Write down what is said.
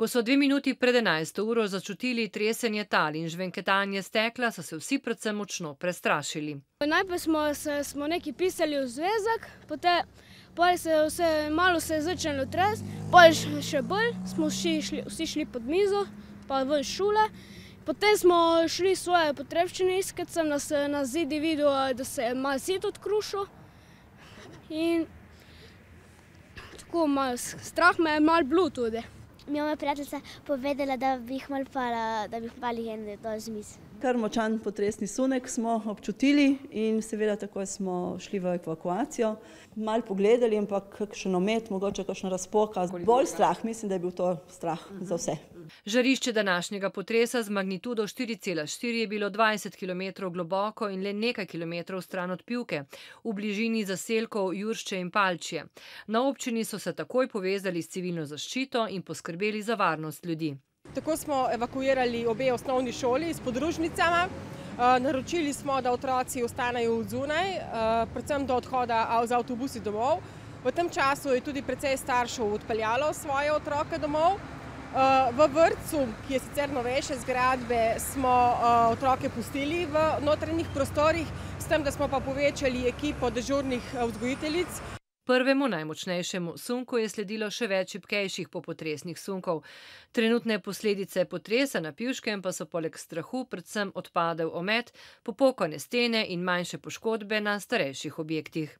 Ko so 2 minuti pred 11. uro začutili tresenje tal in žvenketanje stekla, so se vsi predvsem močno prestrašili. Najprej smo nekaj pisali v zvezek, potem malo se je začelo tresti, potem še bolj smo vsi šli pod mizo, pa ven iz šole. Potem smo šli svoje potrebščine iskat, sem na zidi videl, da se je malo zid odkrušil. In tako malo strah me je malo bilo tudi. Mi je moja prijateljica povedala, da bi jih malo pala, da bi jih pali dol z miz. Kar močan potresni sunek smo občutili in seveda takoj smo šli v evakuacijo. Malo pogledali, ampak kakšen omet, mogoče kakšna razpoka. Bolj strah, mislim, da je bil to strah za vse. Žarišče današnjega potresa z magnitudo 4,4 je bilo 20 km globoko in le nekaj kilometrov stran od Pivke, v bližini zaselkov Juršče in Palčje. Na občini so se takoj povezali s civilno zaščito in poskrbeli za varnost ljudi. Tako smo evakuirali obe osnovni šoli s podružnicama. Naročili smo, da otroci ostanejo zunaj, predvsem do odhoda z avtobusi domov. V tem času je tudi precej staršev odpeljalo svoje otroke domov. V vrtcu, ki je sicer novejše zgradbe, smo otroke pustili v notranjih prostorih, s tem, da smo pa povečali ekipo dežurnih vzgojiteljic. Prvemu najmočnejšemu sunku je sledilo še več šibkejših popotresnih sunkov. Trenutne posledice potresa na Pivškem pa so poleg strahu predvsem odpadel omet, popokane stene in manjše poškodbe na starejših objektih.